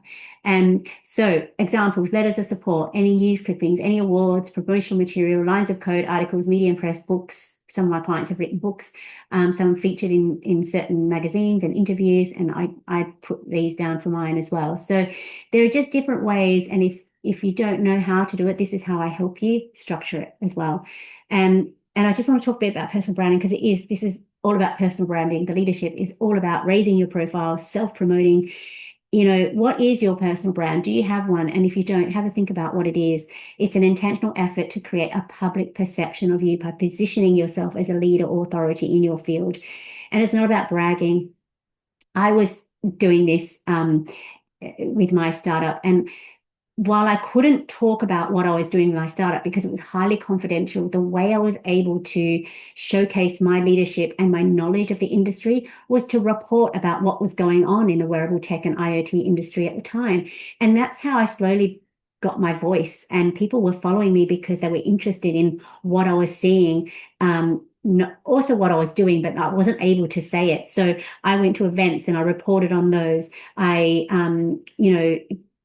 So examples: letters of support, any news clippings, any awards, promotional material, lines of code, articles, media and press, books. Some of my clients have written books, some featured in certain magazines and interviews, and I put these down for mine as well. So there are just different ways, and if you don't know how to do it, this is how I help you structure it as well. And I just want to talk a bit about personal branding, because this is all about personal branding. The leadership is all about raising your profile, self-promoting. What is your personal brand? Do you have one? And if you don't, have a think about what it is. It's an intentional effort to create a public perception of you by positioning yourself as a leader or authority in your field. And it's not about bragging. I was doing this with my startup, and while I couldn't talk about what I was doing in my startup because it was highly confidential, the way I was able to showcase my leadership and my knowledge of the industry was to report about what was going on in the wearable tech and IoT industry at the time. And that's how I slowly got my voice, and people were following me because they were interested in what I was seeing, also what I was doing, but I wasn't able to say it. So I went to events and I reported on those. I,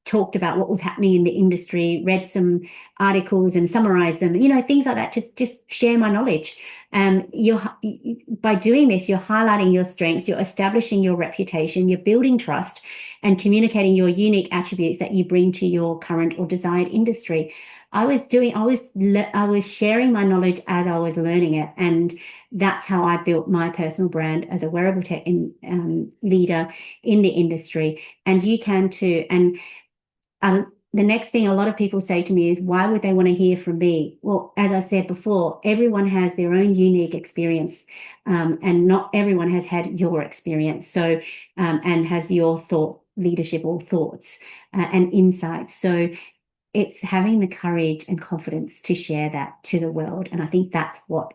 talked about what was happening in the industry, read some articles and summarized them, things like that, to just share my knowledge. By doing this, you're highlighting your strengths, you're establishing your reputation, you're building trust, and communicating your unique attributes that you bring to your current or desired industry. I was sharing my knowledge as I was learning it, and that's how I built my personal brand as a wearable tech leader in the industry. And you can too. And the next thing a lot of people say to me is, why would they want to hear from me? Well, as I said before, everyone has their own unique experience, and not everyone has had your experience. So, and has your leadership or thoughts and insights. So it's having the courage and confidence to share that to the world. And I think that's what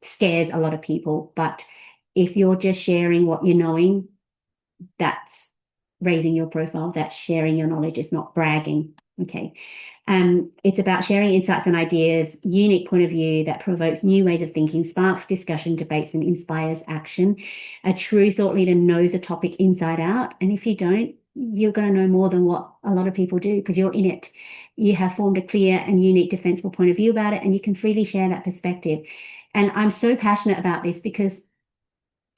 scares a lot of people. But if you're just sharing what you're knowing, that's raising your profile. That's sharing your knowledge. It's not bragging. Okay. It's about sharing insights and ideas, unique point of view that provokes new ways of thinking, sparks discussion, debates, and inspires action. A true thought leader knows a topic inside out. And if you don't, you're going to know more than what a lot of people do because you're in it. You have formed a clear and unique defensible point of view about it, and you can freely share that perspective. And I'm so passionate about this because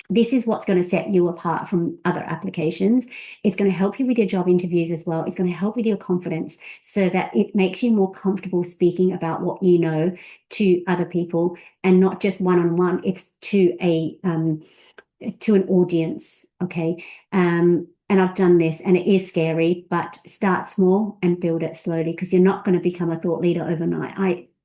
this is what's going to set you apart from other applications. It's going to help you with your job interviews as well. It's going to help with your confidence so that it makes you more comfortable speaking about what you know to other people, and not just one-on-one. It's to an audience. Okay. And I've done this, and it is scary, but start small and build it slowly, because you're not going to become a thought leader overnight.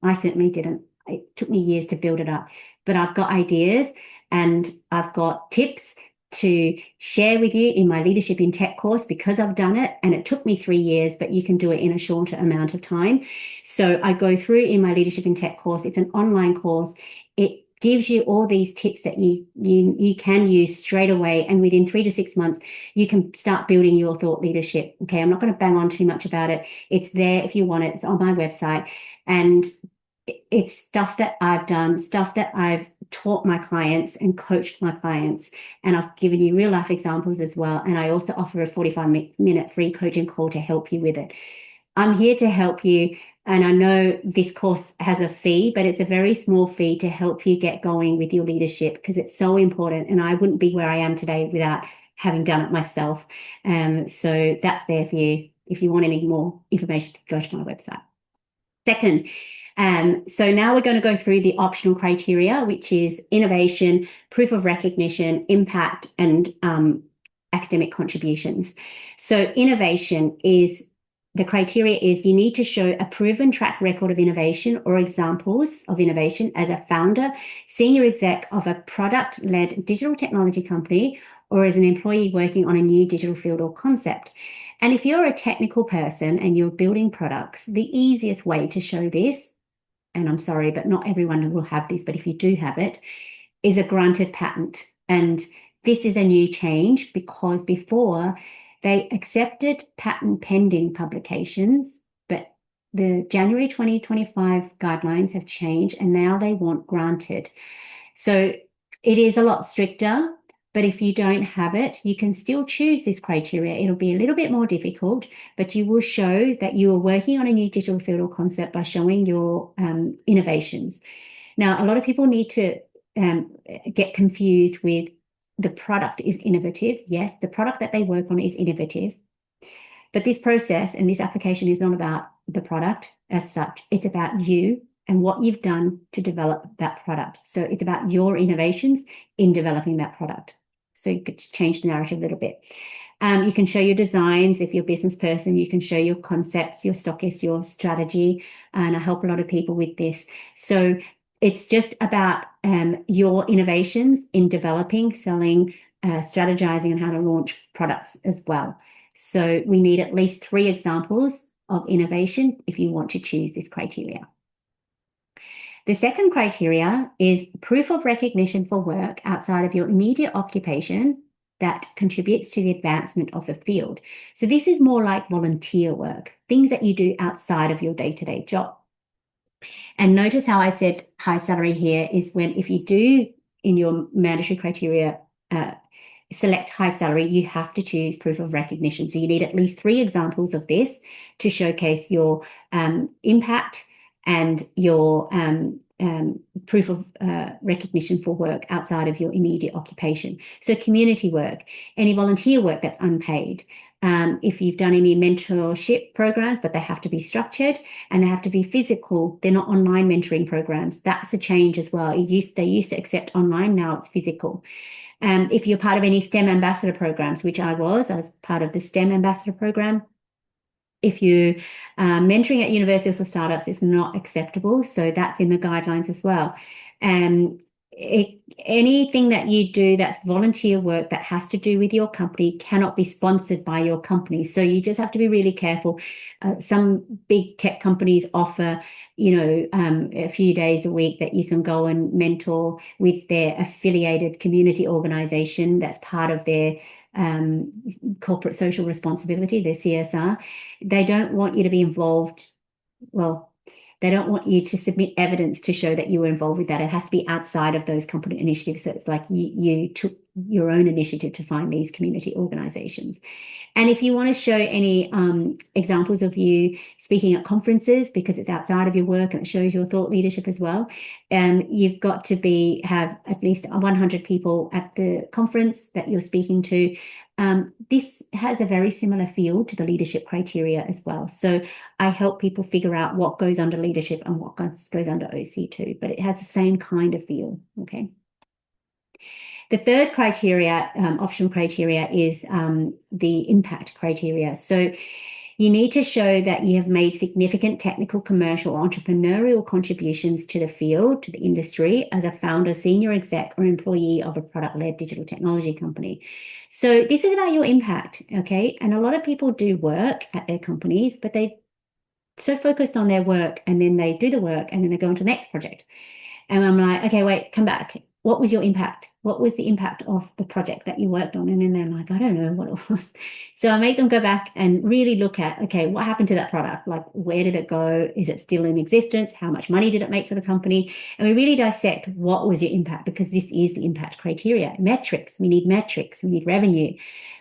I certainly didn't. It took me years to build it up, but I've got ideas and I've got tips to share with you in my Leadership in Tech course, because I've done it, and it took me 3 years, but you can do it in a shorter amount of time. So I go through in my Leadership in Tech course. It's an online course. It gives you all these tips that you can use straight away, and within 3 to 6 months you can start building your thought leadership. Okay, I'm not going to bang on too much about it. It's there if you want it. It's on my website, and it's stuff that I've done, stuff that I've taught my clients and coached my clients, and I've given you real life examples as well. And I also offer a 45-minute free coaching call to help you with it. I'm here to help you. And I know this course has a fee, but it's a very small fee to help you get going with your leadership, because it's so important. And I wouldn't be where I am today without having done it myself. So that's there for you. If you want any more information, go to my website. Second, so now we're going to go through the optional criteria, which is innovation, proof of recognition, impact, and academic contributions. So innovation is, the criteria is, you need to show a proven track record of innovation or examples of innovation as a founder, senior exec of a product-led digital technology company, or as an employee working on a new digital field or concept. And if you're a technical person and you're building products, the easiest way to show this, and I'm sorry, but not everyone will have this, but if you do have it, is a granted patent. And this is a new change, because before they accepted patent pending publications, but the January 2025 guidelines have changed, and now they want granted. So it is a lot stricter. But if you don't have it, you can still choose this criteria. It'll be a little bit more difficult, but you will show that you are working on a new digital field or concept by showing your innovations. Now, a lot of people need to get confused with, the product is innovative. Yes, the product that they work on is innovative. But this process and this application is not about the product as such. It's about you and what you've done to develop that product. So it's about your innovations in developing that product. So you could change the narrative a little bit. You can show your designs. If you're a business person, you can show your concepts, your stockists, your strategy. And I help a lot of people with this. So it's just about your innovations in developing, selling, strategizing, and how to launch products as well. So we need at least 3 examples of innovation if you want to choose this criteria. The second criteria is proof of recognition for work outside of your immediate occupation that contributes to the advancement of the field. So this is more like volunteer work, things that you do outside of your day-to-day job. And notice how I said high salary here is when, if you do in your mandatory criteria select high salary, you have to choose proof of recognition. So you need at least 3 examples of this to showcase your impact and your proof of recognition for work outside of your immediate occupation. So community work, any volunteer work that's unpaid. If you've done any mentorship programs, but they have to be structured and they have to be physical, they're not online mentoring programs. That's a change as well. They used to accept online, now it's physical. If you're part of any STEM ambassador programs, which I was part of the STEM ambassador program. If you mentoring at universities or startups, it's not acceptable. So that's in the guidelines as well. Anything that you do that's volunteer work that has to do with your company cannot be sponsored by your company. So you just have to be really careful. Some big tech companies offer, a few days a week that you can go and mentor with their affiliated community organization that's part of their corporate social responsibility, their CSR. They don't want you to be involved. Well, they don't want you to submit evidence to show that you were involved with that. It has to be outside of those company initiatives. So it's like you took your own initiative to find these community organizations. And if you want to show any examples of you speaking at conferences, because it's outside of your work and it shows your thought leadership as well, you've got to have at least 100 people at the conference that you're speaking to. This has a very similar feel to the leadership criteria as well. So I help people figure out what goes under leadership and what goes under OC2, but it has the same kind of feel, okay? The third criteria, optional criteria, is the impact criteria. So you need to show that you have made significant technical, commercial, or entrepreneurial contributions to the field, to the industry, as a founder, senior exec, or employee of a product-led digital technology company. So this is about your impact, okay? And a lot of people do work at their companies, but they're so focused on their work, and then they do the work, and then they go on to the next project. And I'm like, okay, wait, come back. What was your impact? What was the impact of the project that you worked on? And then they're like, I don't know what it was. So I make them go back and really look at, okay, what happened to that product? Like, where did it go? Is it still in existence? How much money did it make for the company? And we really dissect what was your impact, because this is the impact criteria. Metrics, we need revenue.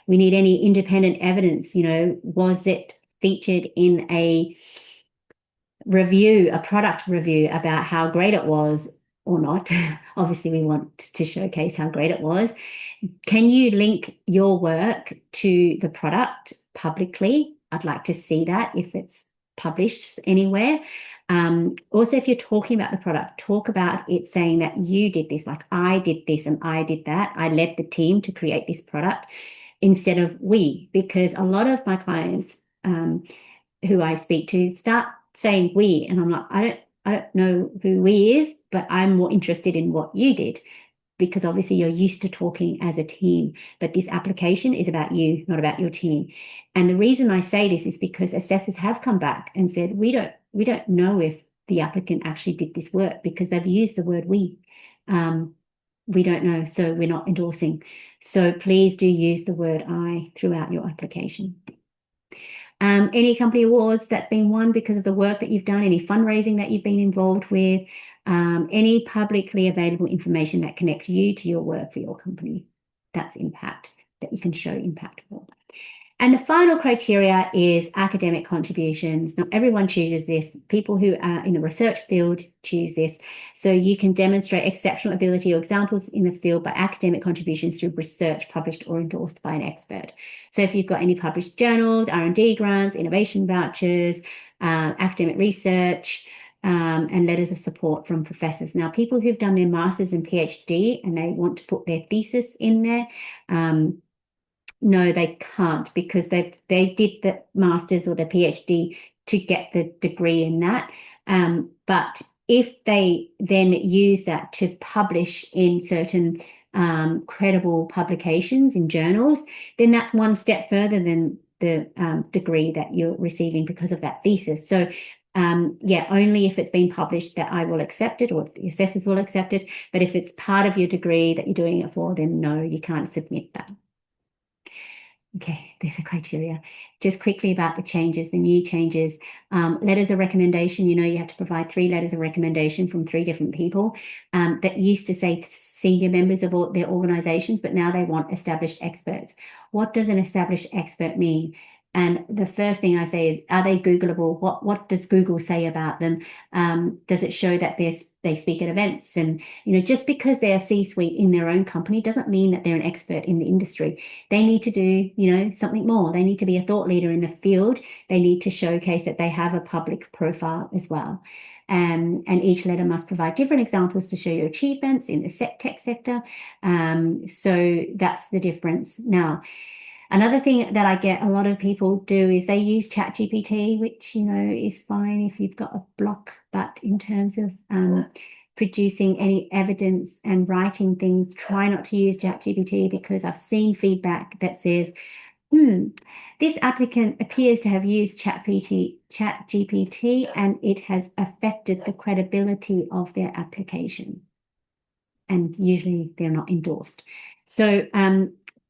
We need any independent evidence. Was it featured in a review, a product review about how great it was or not? Obviously, we want to showcase how great it was. Can you link your work to the product publicly? I'd like to see that if it's published anywhere. Also, if you're talking about the product, talk about it saying that you did this, like I did this and I did that. I led the team to create this product, instead of we, because a lot of my clients who I speak to start saying we, and I'm like, I don't know who we is, but I'm more interested in what you did, because obviously you're used to talking as a team, but this application is about you, not about your team. And the reason I say this is because assessors have come back and said, we don't know if the applicant actually did this work, because they've used the word we. We don't know, so we're not endorsing. So please do use the word I throughout your application. Any company awards that's been won because of the work that you've done, any fundraising that you've been involved with, any publicly available information that connects you to your work for your company. That's impact, that you can show impact for. And the final criteria is academic contributions. Not everyone chooses this. People who are in the research field choose this. So you can demonstrate exceptional ability or examples in the field by academic contributions through research published or endorsed by an expert. So if you've got any published journals, R&D grants, innovation vouchers, academic research, and letters of support from professors. Now, people who've done their master's and PhD and they want to put their thesis in there, no, they can't, because they did the master's or the PhD to get the degree in that. But if they then use that to publish in certain credible publications in journals, then that's one step further than degree that you're receiving because of that thesis. So yeah, only if it's been published that I will accept it, or if the assessors will accept it. But if it's part of your degree that you're doing it for, then no, you can't submit that. Okay, there's the criteria. Just quickly about the changes, the new changes. Letters of recommendation, you have to provide 3 letters of recommendation from 3 different people. That used to say senior members of their organizations, but now they want established experts. What does an established expert mean? And the first thing I say is, are they Googleable? What does Google say about them? Does it show that they speak at events? And, just because they're C-suite in their own company doesn't mean that they're an expert in the industry. They need to do, something more. They need to be a thought leader in the field. They need to showcase that they have a public profile as well. And each letter must provide different examples to show your achievements in the tech sector. So that's the difference. Now, another thing that I get a lot of people do is they use ChatGPT, which, is fine if you've got a block, but in terms of producing any evidence and writing things, try not to use ChatGPT, because I've seen feedback that says, this applicant appears to have used ChatGPT and it has affected the credibility of their application. And usually they're not endorsed. So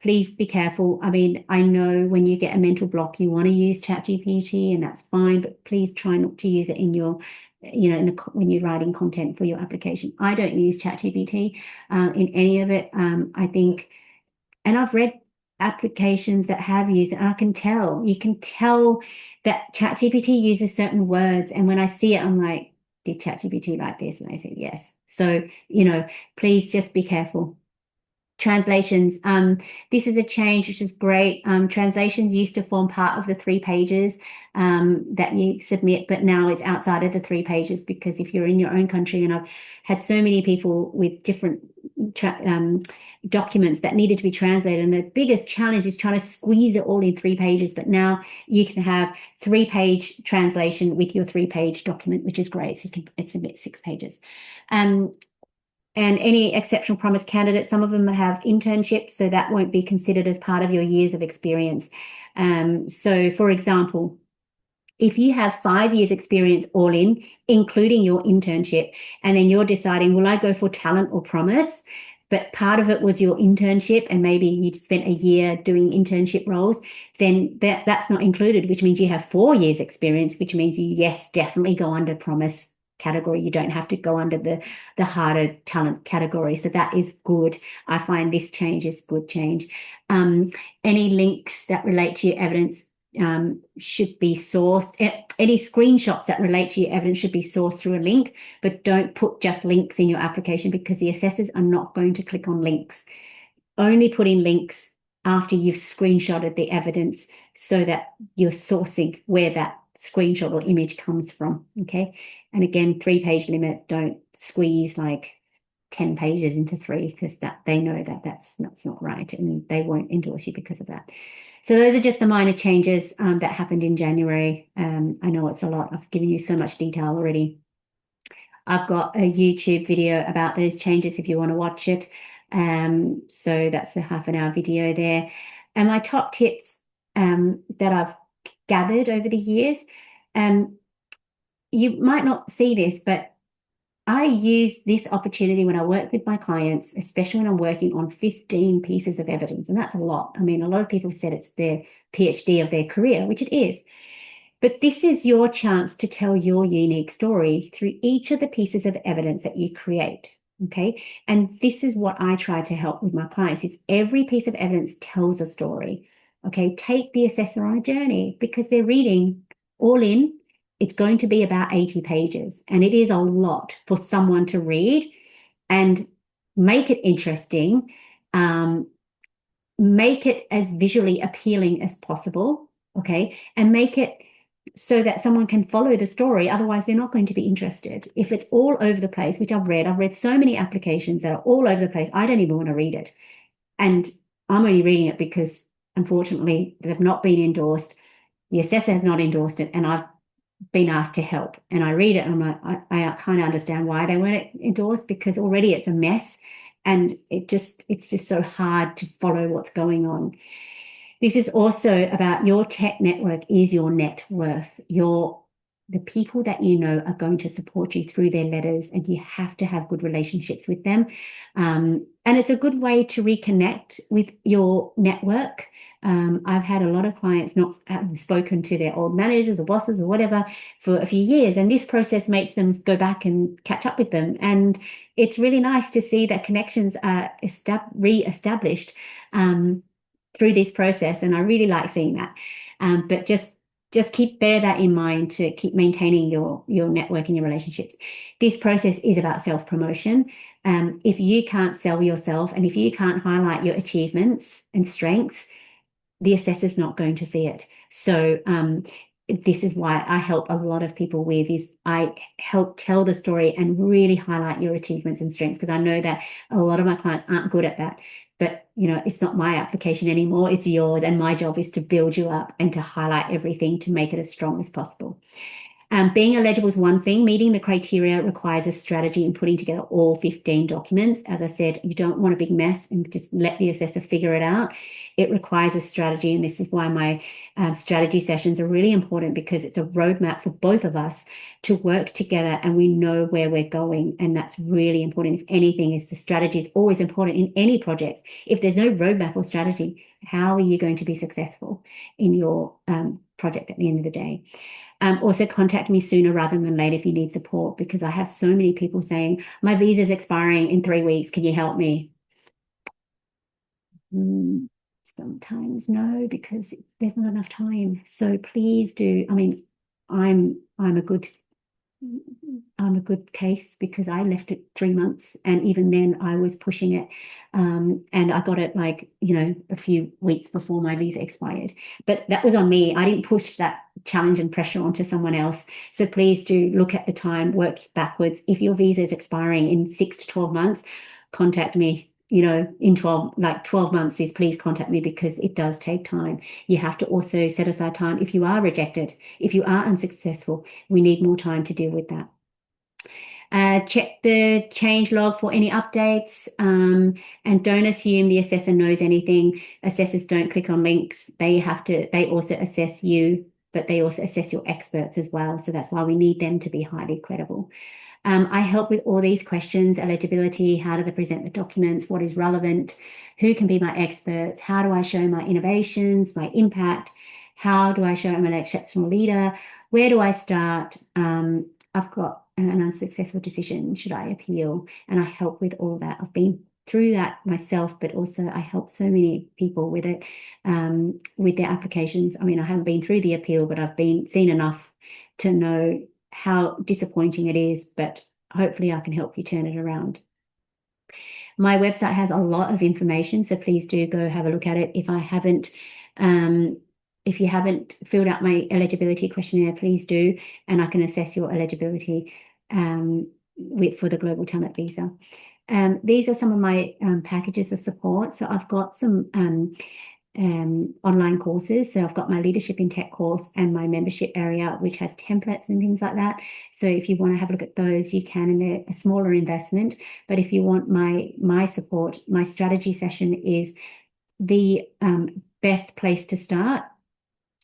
please be careful. I mean, I know when you get a mental block, you want to use ChatGPT, and that's fine, but please try not to use it in your, when you're writing content for your application. I don't use ChatGPT in any of it. I think, and I've read applications that have used it, and you can tell that ChatGPT uses certain words. And when I see it, I'm like, did ChatGPT write this? And they said yes. So, please just be careful. Translations. This is a change, which is great. Translations used to form part of the 3 pages that you submit, but now it's outside of the 3 pages, because if you're in your own country, and I've had so many people with different documents that needed to be translated, and the biggest challenge is trying to squeeze it all in 3 pages, but now you can have 3-page translation with your 3-page document, which is great. So you can submit 6 pages. And any exceptional promise candidates, some of them have internships, so that won't be considered as part of your years of experience. So, for example, if you have 5 years experience all in, including your internship, and then you're deciding, will I go for talent or promise? But part of it was your internship, and maybe you spent a year doing internship roles, then that's not included, which means you have 4 years experience, which means you, yes, definitely go under promise category. You don't have to go under the harder talent category. So that is good. I find this change is good change. Any links that relate to your evidence should be sourced. Any screenshots that relate to your evidence should be sourced through a link, but don't put just links in your application, because the assessors are not going to click on links. Only put in links after you've screenshotted the evidence, so that you're sourcing where that screenshot or image comes from. Okay. And again, 3-page limit. Don't squeeze like 10 pages into 3, because that they know that that's not right, and they won't endorse you because of that. So those are just the minor changes that happened in January. I know it's a lot. I've given you so much detail already. I've got a YouTube video about those changes if you want to watch it. So that's a half-an-hour video there. And my top tips that I've gathered over the years, you might not see this, but I use this opportunity when I work with my clients, especially when I'm working on 15 pieces of evidence. And that's a lot. I mean, a lot of people said it's their PhD of their career, which it is. But this is your chance to tell your unique story through each of the pieces of evidence that you create. Okay. And this is what I try to help with my clients. It's every piece of evidence tells a story. Okay. Take the assessor on a journey, because they're reading all in. It's going to be about 80 pages, and it is a lot for someone to read. And make it interesting, make it as visually appealing as possible, okay? And make it so that someone can follow the story. Otherwise, they're not going to be interested. If it's all over the place, which I've read so many applications that are all over the place, I don't even want to read it. And I'm only reading it because, unfortunately, they've not been endorsed. The assessor has not endorsed it, and I've been asked to help, and I read it and I'm like, I kind of understand why they weren't endorsed, because already it's a mess, and it's just so hard to follow what's going on. This is also about your tech network is your net worth. The people that you know are going to support you through their letters, and you have to have good relationships with them. And it's a good way to reconnect with your network. I've had a lot of clients not have spoken to their old managers or bosses or whatever for a few years, and this process makes them go back and catch up with them. And it's really nice to see that connections are re-established through this process, and I really like seeing that. But just bear that in mind to keep maintaining your network and your relationships. This process is about self-promotion. If you can't sell yourself, and if you can't highlight your achievements and strengths, the assessor's not going to see it. So this is why I help a lot of people with is I help tell the story and really highlight your achievements and strengths, because I know that a lot of my clients aren't good at that. But, it's not my application anymore, it's yours. And my job is to build you up and to highlight everything to make it as strong as possible. Being eligible is one thing. Meeting the criteria requires a strategy in putting together all 15 documents. As I said, you don't want a big mess and just let the assessor figure it out. It requires a strategy, and this is why my strategy sessions are really important, because it's a roadmap for both of us to work together and we know where we're going, and that's really important. If anything, is the strategy is always important in any project. If there's no roadmap or strategy, how are you going to be successful in your project at the end of the day? Also contact me sooner rather than later if you need support, because I have so many people saying, my visa is expiring in 3 weeks. Can you help me? Sometimes no, because there's not enough time. So please do. I mean, I'm a good case, because I left it 3 months, and even then I was pushing it, and I got it like a few weeks before my visa expired. But that was on me. I didn't push that challenge and pressure onto someone else. So please do look at the time, work backwards. If your visa is expiring in 6 to 12 months, contact me. In 12 months is please contact me, because it does take time. You have to also set aside time if you are rejected, if you are unsuccessful. We need more time to deal with that. Check the change log for any updates, and don't assume the assessor knows anything. Assessors don't click on links. They also assess you, but they also assess your experts as well. So that's why we need them to be highly credible. I help with all these questions: eligibility, how do they present the documents, what is relevant, who can be my experts, how do I show my innovations, my impact, how do I show I'm an exceptional leader, where do I start, I've got an unsuccessful decision, should I appeal? And I help with all that. I've been through that myself, but also I help so many people with it, with their applications. I mean, I haven't been through the appeal, but I've seen enough to know how disappointing it is, but hopefully I can help you turn it around. My website has a lot of information, so please do go have a look at it. If you haven't filled out my eligibility questionnaire, please do, and I can assess your eligibility for the Global Talent Visa. These are some of my packages of support. So I've got some online courses. So I've got my leadership in tech course and my membership area, which has templates and things like that. So if you want to have a look at those, you can, and they're a smaller investment. But if you want my support, my strategy session is the best place to start.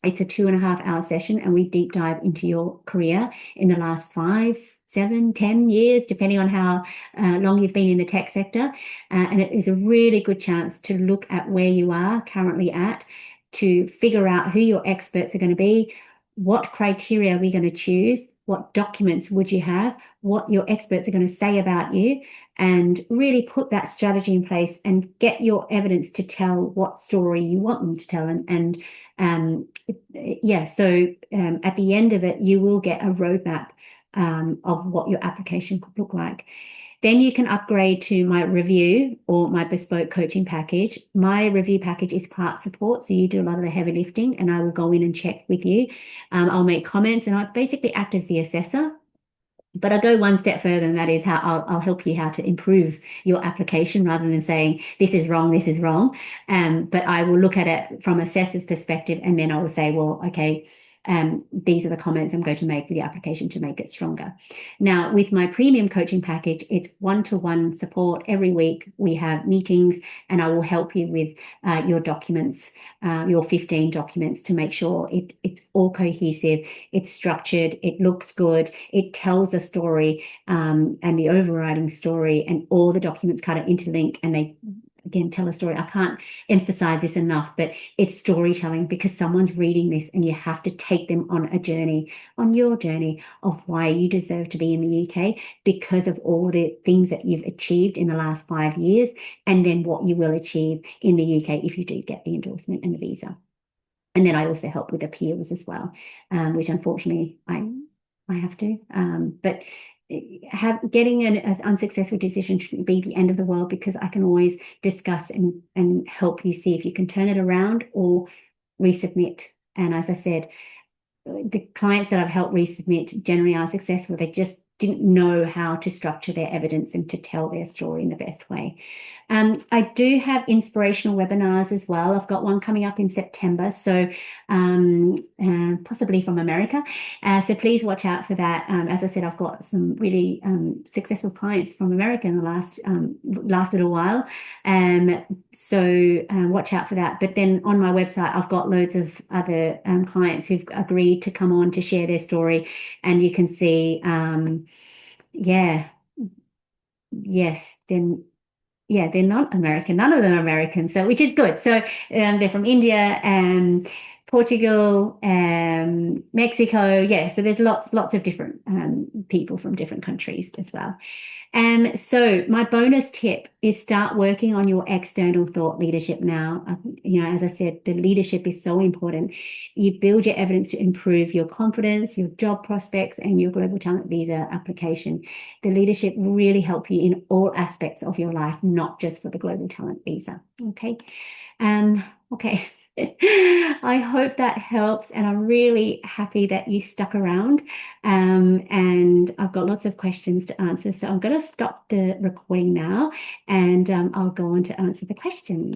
It's a 2.5-hour session, and we deep dive into your career in the last 5, 7, 10 years, depending on how long you've been in the tech sector. And it is a really good chance to look at where you are currently at, to figure out who your experts are going to be, what criteria are we going to choose, what documents would you have, what your experts are going to say about you, and really put that strategy in place and get your evidence to tell what story you want them to tell. So at the end of it, you will get a roadmap of what your application could look like. Then you can upgrade to my review or my bespoke coaching package. My review package is part support, so you do a lot of the heavy lifting, and I will go in and check with you. I'll make comments, and I basically act as the assessor. But I go one step further, and that is how I'll help you how to improve your application, rather than saying this is wrong, this is wrong. But I will look at it from assessor's perspective, and then I will say, well, okay, these are the comments I'm going to make for the application to make it stronger. Now, with my premium coaching package, it's one-to-one support. Every week we have meetings, and I will help you with your documents, your 15 documents, to make sure it's all cohesive, it's structured, it looks good, it tells a story, and the overriding story, and all the documents kind of interlink, and they again tell a story. I can't emphasize this enough, but it's storytelling, because someone's reading this and you have to take them on a journey, on your journey of why you deserve to be in the UK, because of all the things that you've achieved in the last 5 years, and then what you will achieve in the UK if you do get the endorsement and the visa. And then I also help with appeals as well, which unfortunately I have to. But getting an unsuccessful decision shouldn't be the end of the world, because I can always discuss and help you see if you can turn it around or resubmit. And as I said, the clients that I've helped resubmit generally are successful. They just didn't know how to structure their evidence and to tell their story in the best way. I do have inspirational webinars as well. I've got one coming up in September, so possibly from America. So please watch out for that. As I said, I've got some really successful clients from America in the last little while. So watch out for that. But then on my website, I've got loads of other clients who've agreed to come on to share their story, and you can see, they're not American. None of them are American, so which is good. So they're from India and Portugal, Mexico. Yeah, so there's lots of different people from different countries as well. So my bonus tip is start working on your external thought leadership now. As I said, the leadership is so important. You build your evidence to improve your confidence, your job prospects, and your global talent visa application. The leadership will really help you in all aspects of your life, not just for the global talent visa. Okay. Okay. I hope that helps, and I'm really happy that you stuck around, and I've got lots of questions to answer, so I'm going to stop the recording now, and I'll go on to answer the questions.